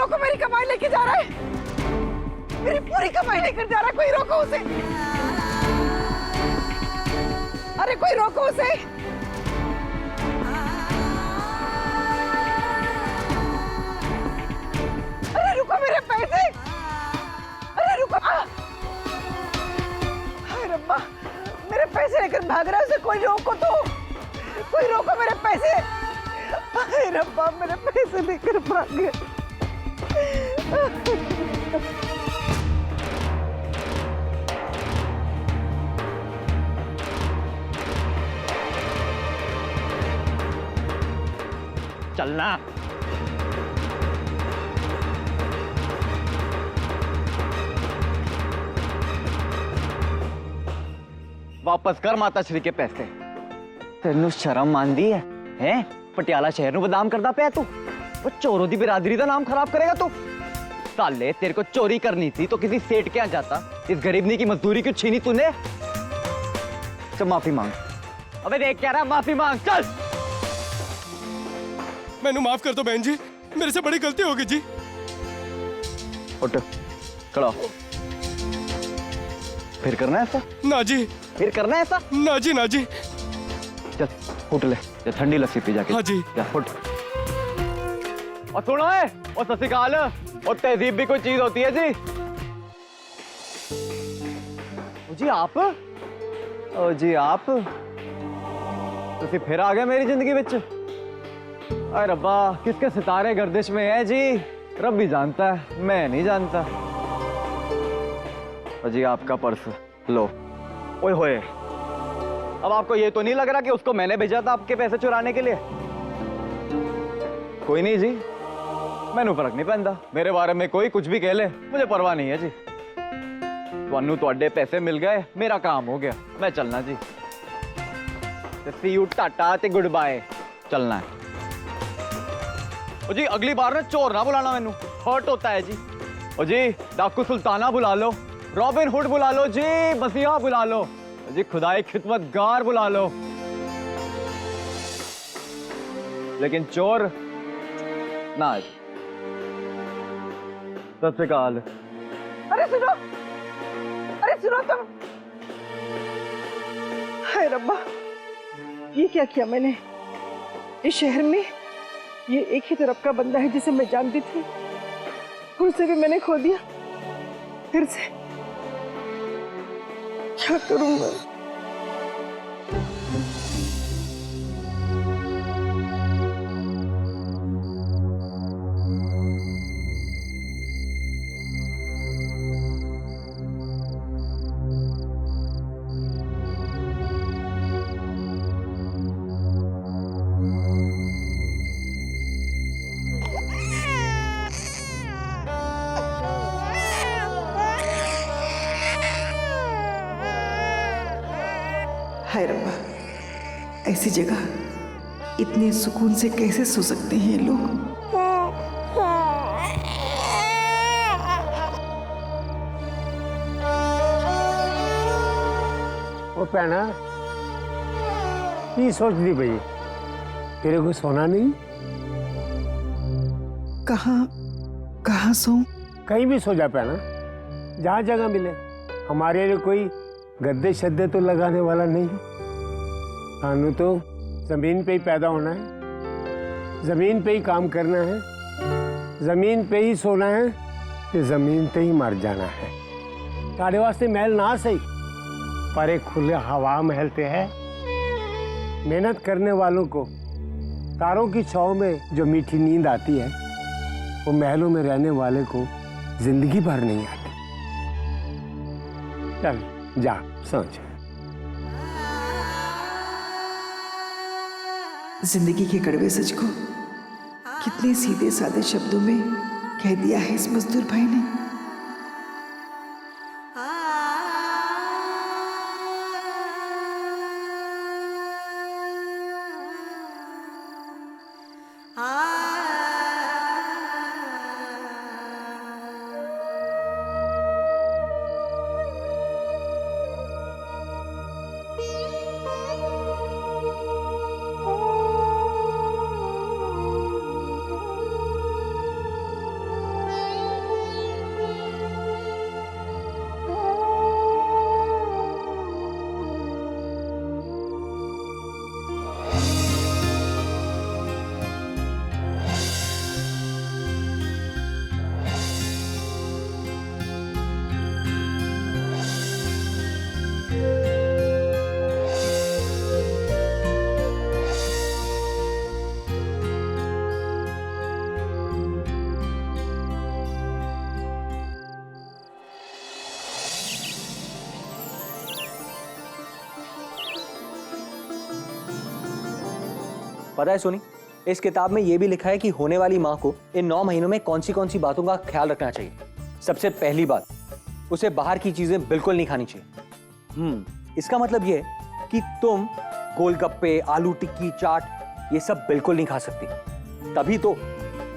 रोको, मेरी कमाई लेके जा रहा है, मेरी पूरी कमाई लेकर जा रहा है, कोई रोको उसे। अरे कोई रोको उसे। अरे रुको मेरे पैसे, अरे रुको। हाय रब्बा, मेरे पैसे लेकर भाग रहा है, उसे कोई रोको तो, कोई रोको मेरे पैसे। हाय रब्बा, मेरे पैसे लेकर भाग गए। चलना। वापस कर माता श्री के पैसे। तेनू शर्म आंदी है हैं? पटियाला शहर नू बदनाम करदा पिया तू। वो चोरों दी बिरादरी दा नाम खराब करेगा तू। साले तेरे को चोरी करनी थी तो किसी सेठ के यहाँ जाता। इस गरीबनी की मजदूरी क्यों छीनी तूने? चल माफी मांग। अबे देख क्या रहा, माफी मांग चल। मैनू माफ कर दो बहन जी, मेरे से बड़ी गलती हो गई जी। उठ खड़ा हो। फिर करना है ऐसा? ना जी। फिर करना है ऐसा? ना जी, ना जी। चल उठ ले, ये ठंडी लस्सी पी जाके। हाँ जी। जा उठ। और सुनो है, और ससिकाल, और तहजीब भी कोई चीज होती है जी। ओ जी आप? ओ जी आप? तुसी फिर आ गए मेरी जिंदगी विच। अरे रब्बा, किसके सितारे गर्दिश में है जी, रब भी जानता है, मैं नहीं जानता। ओ जी आपका पर्स लो। ओए होए, अब आपको ये तो नहीं लग रहा कि उसको मैंने भेजा था आपके पैसे चुराने के लिए? कोई नहीं जी, मैनू फर्क नहीं पैंदा, मेरे बारे में कोई कुछ भी कह ले, मुझे परवाह नहीं है जी। तुहानू तुहाडे पैसे मिल गए, मेरा काम हो गया, मैं चलना जी। सी यू टाटा ते गुड बाय, चलना है। ओ जी अगली बार ना चोर ना बुलाना, मैनू हर्ट होता है जी। ओ जी डाकू सुल्ताना बुला लो, रॉबिन हुड बुला लो जी, मसीहा बुला लो जी, खुदाई खिदमतगार बुला लो, लेकिन चोर ना। सत श्री अकाल। अरे सुनो, अरे सुनो तुम। हाय रब्बा, ये क्या किया मैंने? इस शहर में ये एक ही तरफ का बंदा है जिसे मैं जानती थी, उसे भी मैंने खो दिया। फिर से क्या करूंगा? हाय रब्बा, ऐसी जगह इतने सुकून से कैसे सो सकते हैं लोग? ओ भैना की सोचती पई? तेरे को सोना नहीं? कहाँ सो? कहीं भी सो जा भैना, जहाँ जगह मिले। हमारे लिए कोई गद्दे शद्दे तो लगाने वाला नहीं। कानू तो जमीन पे ही पैदा होना है, जमीन पे ही काम करना है, जमीन पे ही सोना है, तो जमीन पे ही मर जाना है। तारे वास्ते महल ना सही, पर एक खुले हवा महल पे है। मेहनत करने वालों को तारों की छांव में जो मीठी नींद आती है, वो महलों में रहने वाले को जिंदगी भर नहीं आती। चल जा सोच। जिंदगी के कड़वे सच को कितने सीधे सादे शब्दों में कह दिया है इस मजदूर भाई ने। पता है सोनी, इस किताब में ये भी लिखा है कि होने वाली माँ को इन 9 महीनों में कौन सी बातों का ख्याल रखना चाहिए। सबसे पहली बात, उसे बाहर की चीजें बिल्कुल नहीं खानी चाहिए। इसका मतलब ये है कि तुम गोलगप्पे, आलू टिक्की, चाट ये सब बिल्कुल नहीं खा सकती। तभी तो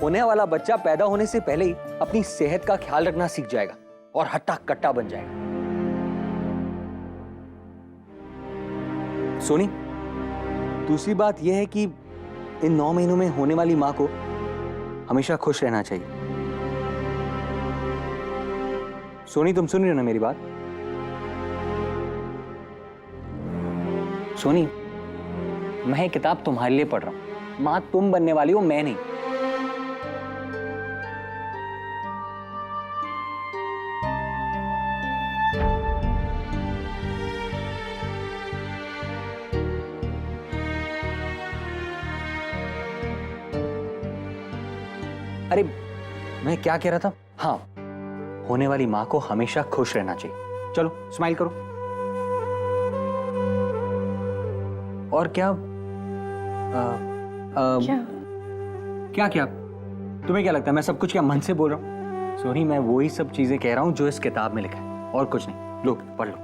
होने वाला बच्चा पैदा होने से पहले ही अपनी सेहत का ख्याल रखना सीख जाएगा और हट्टा कट्टा बन जाएगा। सोनी, दूसरी बात यह है कि इन 9 महीनों में होने वाली मां को हमेशा खुश रहना चाहिए। सोनी, तुम सुन रही हो ना मेरी बात? सोनी, मैं ये किताब तुम्हारे लिए पढ़ रहा हूं। मां तुम बनने वाली हो, मैं नहीं। अरे मैं क्या कह रहा था? हाँ, होने वाली मां को हमेशा खुश रहना चाहिए। चलो स्माइल करो। और क्या क्या क्या तुम्हें क्या लगता है मैं सब कुछ क्या मन से बोल रहा हूँ? सोनी, मैं वही सब चीजें कह रहा हूँ जो इस किताब में लिखा है, और कुछ नहीं। लो पढ़ लो।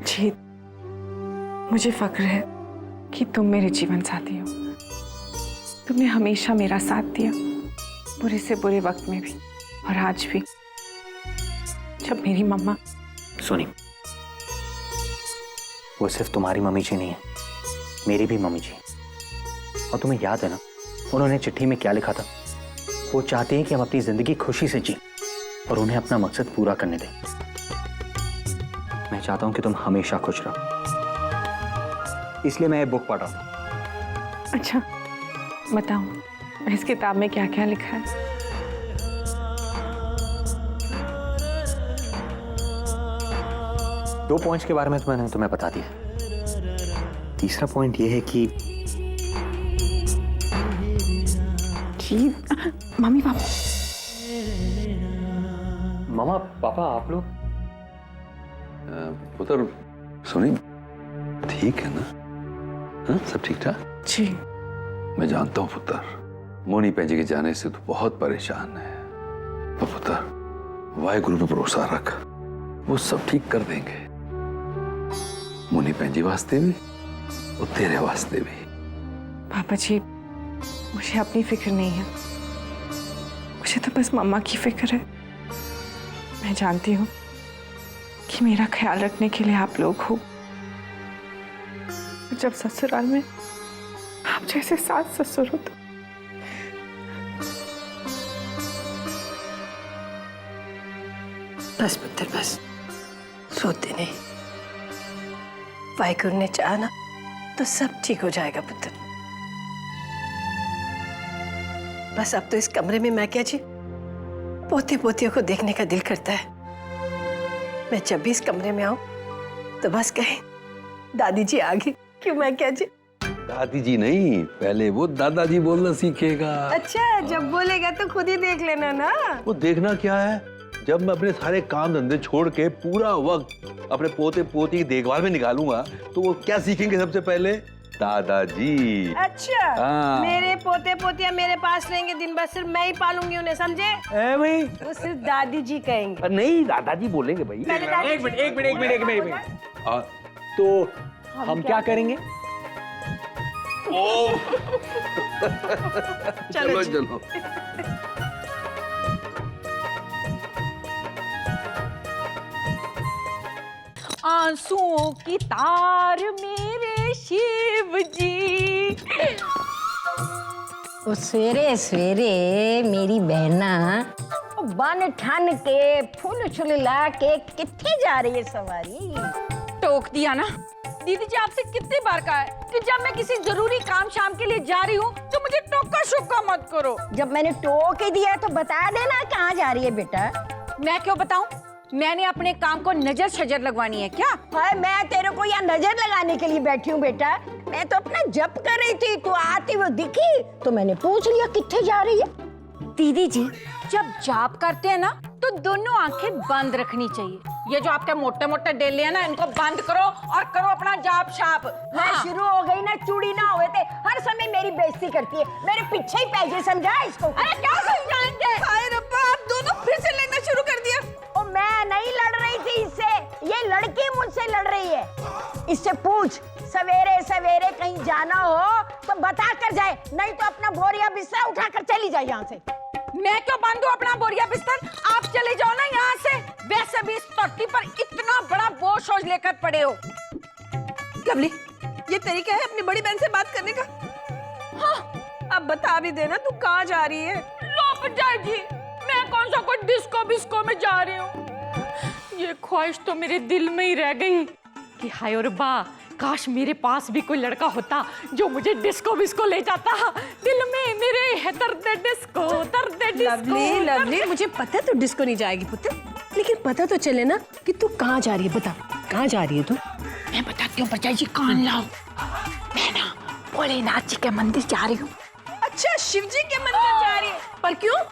जीत, मुझे फक्र है कि तुम मेरे जीवन साथी हो। तुमने हमेशा मेरा साथ दिया, बुरे से बुरे वक्त में भी और आज भी। जब मेरी मम्मा। सोनी, वो सिर्फ तुम्हारी मम्मी जी नहीं है, मेरी भी मम्मी जी। और तुम्हें याद है ना उन्होंने चिट्ठी में क्या लिखा था? वो चाहते हैं कि हम अपनी जिंदगी खुशी से जी और उन्हें अपना मकसद पूरा करने दें। मैं चाहता हूं कि तुम हमेशा खुश रहो, इसलिए मैं ये बुक पढ़ रहा हूं। अच्छा बताओ, इस किताब में क्या क्या लिखा है? दो पॉइंट्स के बारे में मैंने तुम्हें बता दिया। तीसरा पॉइंट ये है कि जीत, मम्मी पापा। मामा पापा आप लोग? पुत्र, सोनी ठीक है ना? हाँ, सब ठीक ठाक? जी। मैं जानता हूँ पुत्र, मोनी पैंजी के जाने से तू बहुत परेशान है। पर पुत्र, वाहिगुरु पे भरोसा रख, वो सब ठीक कर देंगे। मोनी पैंजी वास्ते भी और तेरे वास्ते भी। पापा जी, मुझे अपनी फिक्र नहीं है, मुझे तो बस मम्मा की फिक्र है। मैं जानती हूँ कि मेरा ख्याल रखने के लिए आप लोग हो। जब ससुराल में आप जैसे सास ससुर हो तो बस पुत्र बस, सोते नहीं। वाहिगुरु ने चाहा ना तो सब ठीक हो जाएगा पुत्र। बस अब तो इस कमरे में मैं क्या जी, पोते पोतियों को देखने का दिल करता है। मैं जब भी इस कमरे में आऊं तो बस कहें दादी जी आ गई। क्यों मैं क्या जी? दादी जी नहीं, पहले वो दादाजी बोलना सीखेगा। अच्छा, जब बोलेगा तो खुद ही देख लेना ना। वो देखना क्या है, जब मैं अपने सारे काम धंधे छोड़ के पूरा वक्त अपने पोते पोती की देखभाल में निकालूंगा तो वो क्या सीखेंगे सबसे पहले? दादाजी। अच्छा, हाँ। मेरे पोते पोतियां मेरे पास रहेंगे दिन भर, सिर्फ मैं ही पालूंगी उन्हें, समझे? भाई वो सिर्फ दादी जी कहेंगे। नहीं, दादाजी बोलेंगे भाई। एक मिनट। तो हम क्या करेंगे? चलो चलो। आंसुओं की तार मेरे शिव जी। ओ सवेरे सवेरे मेरी बहना बन ठन के फूल छुल ला के किथे जा रही है सवारी? टोक दिया ना दीदी जी, आपसे कितनी बार कहा है कि जब मैं किसी जरूरी काम शाम के लिए जा रही हूँ तो मुझे टोका शोका मत करो। जब मैंने टोक ही दिया तो बता देना कहाँ जा रही है बेटा। मैं क्यों बताऊँ? मैंने अपने काम को नजर शजर लगवानी है क्या? हाय, मैं तेरे को यहाँ नजर लगाने के लिए बैठी हूँ बेटा। मैं तो अपना जप कर रही थी, तू आती हुई दिखी तो मैंने पूछ लिया किथे जा रही है। दीदी जी, जब जाप करते हैं ना तो दोनों आंखें बंद रखनी चाहिए ये जो आपके मोटे मोटे डेले हैं ना, इनको बंद करो और करो अपना जाप छाप। मैं शुरू हो गई ना, चूड़ी ना हुए थे, हर समय मेरी बेइज्जती करती है, मेरे पीछे ही पैसे, समझा इसको? अरे क्या समझाएंगे? हाय रब्बा, आप दोनों फिर से लड़ना शुरू कर दिया। और मैं नहीं लड़ रही थी इससे, ये लड़की मुझसे लड़ रही है। इससे पूछ, सवेरे सवेरे कहीं जाना हो तो बता कर जाए, नहीं तो अपना बोरिया बिस्तर उठाकर चली जाए यहाँ से। मैं क्यों बांधूं अपना बोरिया बिस्तर? आप चले जाओ ना यहाँ से। वैसे भी इस धरती पर इतना बड़ा बोझ सोच लेकर पड़े हो। लवली, ये तरीका है अपनी बड़ी बहन से बात करने का? हाँ, अब बता भी देना तू कहाँ जा रही है। लो जी, मैं कौन सा कोई डिस्को बिस्को में जा रही हूँ। ये ख्वाहिश तो मेरे दिल में ही रह गई कि हाय और बा, काश मेरे पास भी कोई लड़का होता जो मुझे डिस्को बिस्को ले जाता। दिल में मेरे है दर्द डिस्को, दर्द डिस्को। लवली, मुझे पता है तू डिस्को नहीं जाएगी पुत्र, लेकिन पता तो चले ना कि तू कहाँ जा रही है। बता, कहाँ जा रही है तू? मैं बताती हूँ परजाई जी, कान लाओ। मैं ना भोलेनाथ जी के मंदिर जा रही हूँ। अच्छा, शिव जी के मंदिर जा रही है? पर क्यों?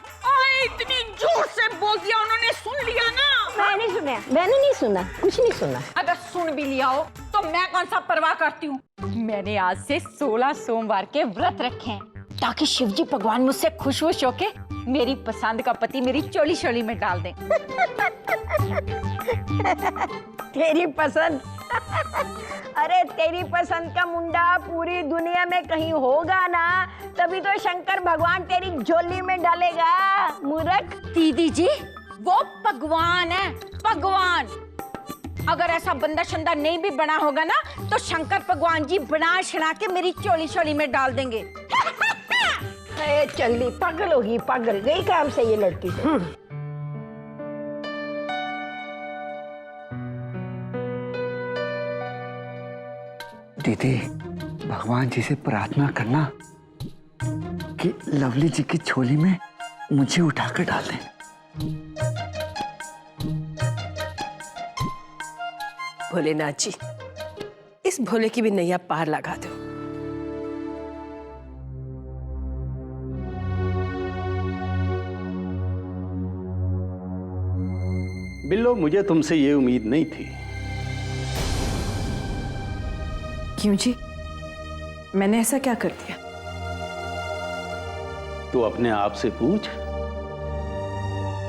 इतनी जोर से बोल दिया, उन्होंने सुन लिया ना। मैंने सुना, मैंने नहीं सुना, कुछ नहीं सुना। अगर सुन भी लिया हो तो मैं कौन सा परवाह करती हूँ। मैंने आज से 16 सोमवार के व्रत रखे हैं ताकि शिवजी भगवान मुझसे खुश होके मेरी पसंद का पति मेरी चोली शोली में डाल दें। तेरी पसंद? अरे तेरी पसंद का मुंडा पूरी दुनिया में कहीं होगा ना, तभी तो शंकर भगवान तेरी झोली में डालेगा, मूर्ख। दीदी जी, वो भगवान है, भगवान। अगर ऐसा बंदा शंदा नहीं भी बना होगा ना, तो शंकर भगवान जी बना शना के मेरी चोली शोली में डाल देंगे। अरे चल्ली, पागल होगी, पागल गई काम से ये लड़की तो। दीदी, भगवान जी से प्रार्थना करना कि लवली जी की झोली में मुझे उठाकर डाल दें। भोलेनाथ जी, इस भोले की भी नैया पार लगा दो। बिल्लो, मुझे तुमसे ये उम्मीद नहीं थी। क्यों जी, मैंने ऐसा क्या कर दिया? तू अपने आप से पूछ,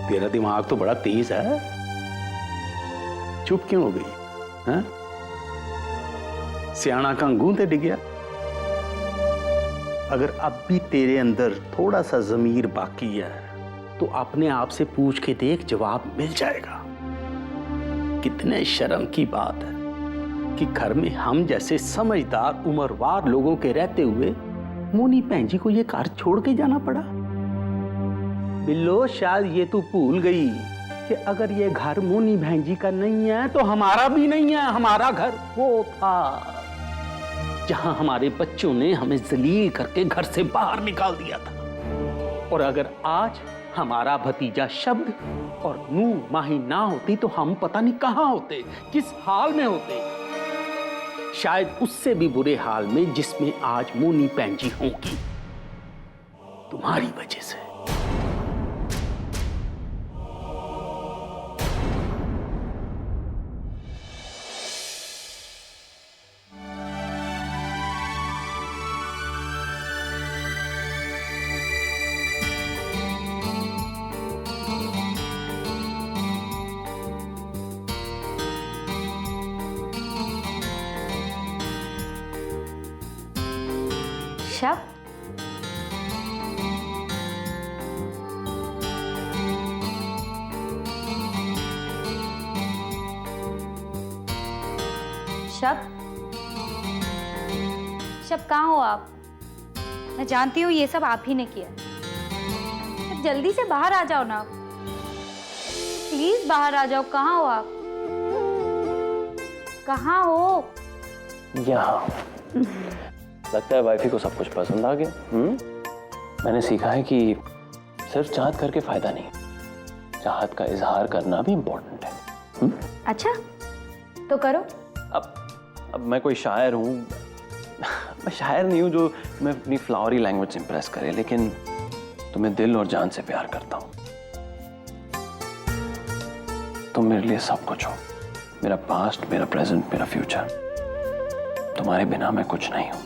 तेरा दिमाग तो बड़ा तेज है। चुप क्यों हो गई? हाँ? सियाना का गूंते डिग गया। अगर अब भी तेरे अंदर थोड़ा सा ज़मीर बाकी है तो अपने आप से पूछ के देख, जवाब मिल जाएगा। कितने शर्म की बात है कि घर में हम जैसे समझदार उम्रवार लोगों के रहते हुए मोनी भैन जी को ये घर छोड़ के जाना पड़ा। बिल्लो, शायद ये तू भूल गई कि अगर ये घर मोनी बहन जी का नहीं है तो हमारा भी नहीं है। हमारा घर वो था जहां हमारे बच्चों ने हमें जलील करके घर से बाहर निकाल दिया था। और अगर आज हमारा भतीजा शब्द और नूर माही ना होती तो हम पता नहीं कहां होते, किस हाल में होते। शायद उससे भी बुरे हाल में जिसमें आज मोनी बहन जी होंगी, तुम्हारी वजह से। शब, शब कहाँ हो आप? मैं जानती हूँ ये सब आप ही ने किया। अब जल्दी से बाहर आ जाओ ना आप, प्लीज बाहर आ जाओ। कहाँ हो आप? कहाँ हो? यहाँ। लगता है वाइफी को सब कुछ पसंद आ गया। मैंने सीखा है कि सिर्फ चाहत करके फायदा नहीं, चाहत का इजहार करना भी इम्पोर्टेंट है। अच्छा, तो करो। अब मैं कोई शायर हूँ? मैं शायर नहीं हूँ जो मैं अपनी फ्लावरी लैंग्वेज इंप्रेस करे, लेकिन तुम्हें दिल और जान से प्यार करता हूँ। तुम मेरे लिए सब कुछ हो, मेरा पास्ट, मेरा प्रेजेंट, मेरा फ्यूचर। तुम्हारे बिना मैं कुछ नहीं हूं।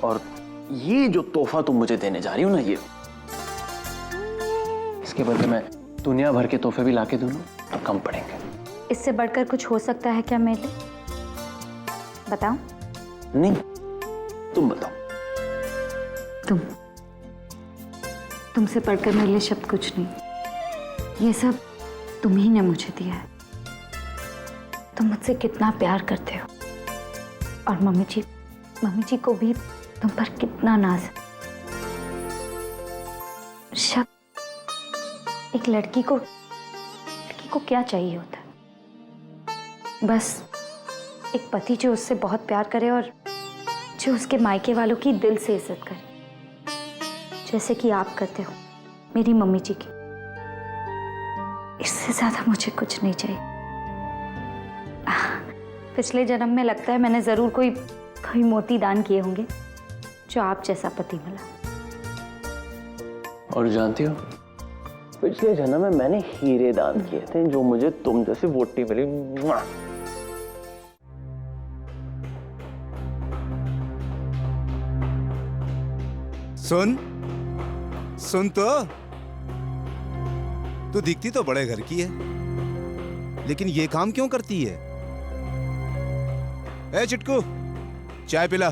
और ये जो तोहफा तुम मुझे देने जा रही हो ना, ये इसके बदले मैं दुनिया भर के तोहफे भी लाके दूं तो कम पड़ेंगे। इससे बढ़कर कुछ हो सकता है क्या मेरे लिए? बताओ। नहीं, तुम बताओ। तुमसे बढ़कर मेरे लिए शब्द कुछ नहीं। ये सब तुम ही ने मुझे दिया है। तुम मुझसे कितना प्यार करते हो, और मम्मी जी को भी तुम पर कितना नाज है। शब्द एक लड़की को क्या चाहिए होता है? बस एक पति जो उससे बहुत प्यार करे और जो उसके मायके वालों की दिल से इज्जत करे, जैसे कि आप करते हो मेरी मम्मी जी की। इससे ज्यादा मुझे कुछ नहीं चाहिए। पिछले जन्म में लगता है मैंने जरूर कोई मोती दान किए होंगे जो आप जैसा पति मिला। और जानती हो, पिछले जन्म में मैंने हीरे दान किए थे जो मुझे तुम जैसी वोटी मिली। सुन तो, तू दिखती तो बड़े घर की है, लेकिन ये काम क्यों करती है? ए चिटकू, चाय पिला।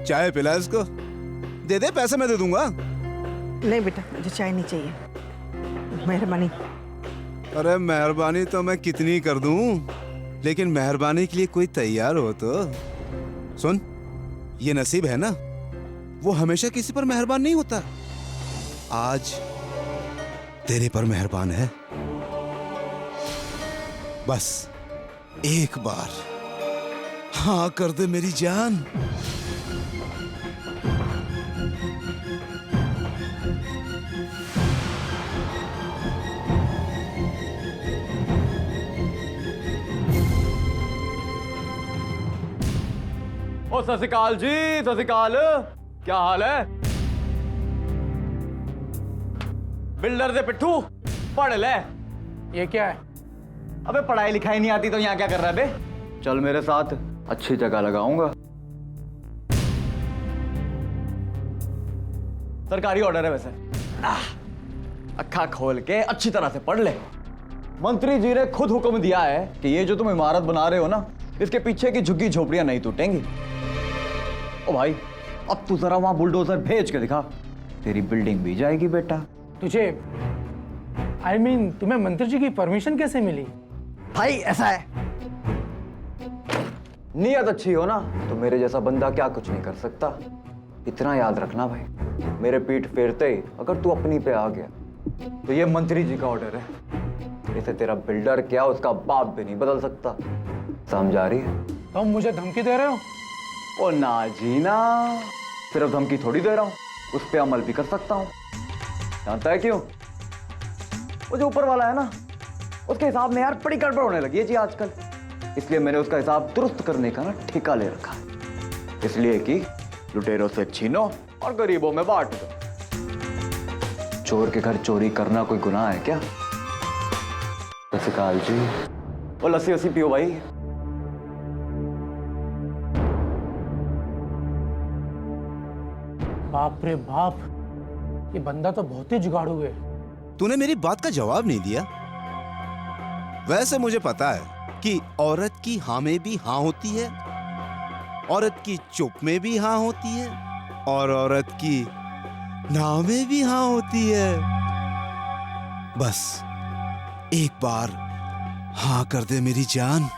चाय पिला इसको। दे दे, पैसे मैं दे दूंगा। नहीं बेटा, मुझे चाय नहीं चाहिए, मेहरबानी। अरे मेहरबानी तो मैं कितनी कर दूं, लेकिन मेहरबानी के लिए कोई तैयार हो तो। सुन, ये नसीब है ना, वो हमेशा किसी पर मेहरबान नहीं होता। आज तेरे पर मेहरबान है। बस एक बार हाँ कर दे मेरी जान। ओ सत श्री अकाल जी, सत श्री अकाल। क्या हाल है? बिल्डर से पिट्ठू, पढ़ ले। ये क्या है? अबे पढ़ाई लिखाई नहीं आती तो यहाँ क्या कर रहा है बे? चल मेरे साथ, अच्छी जगह लगाऊंगा। सरकारी ऑर्डर है वैसे। अक्खा खोल के अच्छी तरह से पढ़ ले। मंत्री जी ने खुद हुक्म दिया है कि ये जो तुम इमारत बना रहे हो ना, इसके पीछे की झुग्गी झोपड़ियां नहीं टूटेंगी। ओ भाई, अब तू जरा वहां बुलडोजर भेज के दिखा, तेरी बिल्डिंग भी जाएगी बेटा। तुझे तुम्हें मंत्री जी की परमिशन कैसे मिली? भाई ऐसा है, नीयत अच्छी हो ना तो मेरे जैसा बंदा क्या कुछ नहीं कर सकता। इतना याद रखना भाई, मेरे पीठ फेरते ही अगर तू अपनी पे आ गया तो ये मंत्री जी का ऑर्डर है। इसे तेरा बिल्डर क्या उसका बाप भी नहीं बदल सकता। समझा रही है? तुम मुझे धमकी दे रहे हो? ओ ना जी ना, सिर्फ धमकी थोड़ी दे रहा हूं, उस पर अमल भी कर सकता हूं। जानता है क्यों? वो जो ऊपर वाला है ना, उसके हिसाब में यार बड़ी गड़बड़ होने लगी है जी आजकल। इसलिए मैंने उसका हिसाब दुरुस्त करने का ना ठेका ले रखा है, इसलिए कि लुटेरों से छीनो और गरीबों में बांट दो। चोर के घर चोरी करना कोई गुनाह है क्या? ससिकाल जी, वो लस्सी वस्सी पियो भाई। बाप रे बाप, ये बंदा तो बहुत ही जुगाड़ू है। तूने मेरी बात का जवाब नहीं दिया। वैसे मुझे पता है कि औरत की हाँ में भी हाँ होती है, औरत की चुप में भी हाँ होती है, और औरत की ना में भी हाँ होती है। बस एक बार हाँ कर दे मेरी जान।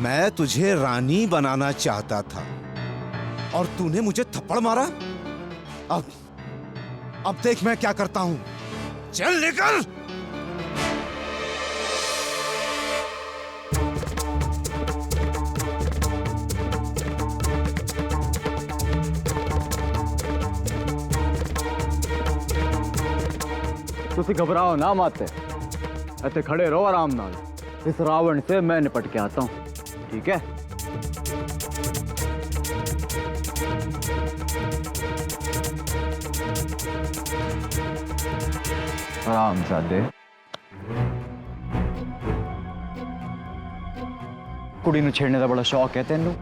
मैं तुझे रानी बनाना चाहता था और तूने मुझे थप्पड़ मारा। अब देख मैं क्या करता हूं। चल निकल। तुसी घबराओ ना मत, ऐसे खड़े रहो आराम नाल। इस रावण से मैं निपट के आता हूँ, ठीक है? आराम सादे। कुड़ी नू छेड़ने का बड़ा शौक है तेनू?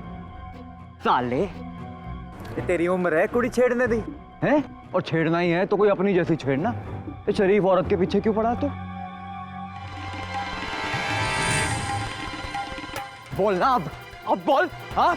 साले, ये तेरी उम्र है कुड़ी छेड़ने दी है? और छेड़ना ही है तो कोई अपनी जैसी छेड़ना। ये शरीफ औरत के पीछे क्यों पड़ा तू? बोल ना अब बोल। हाँ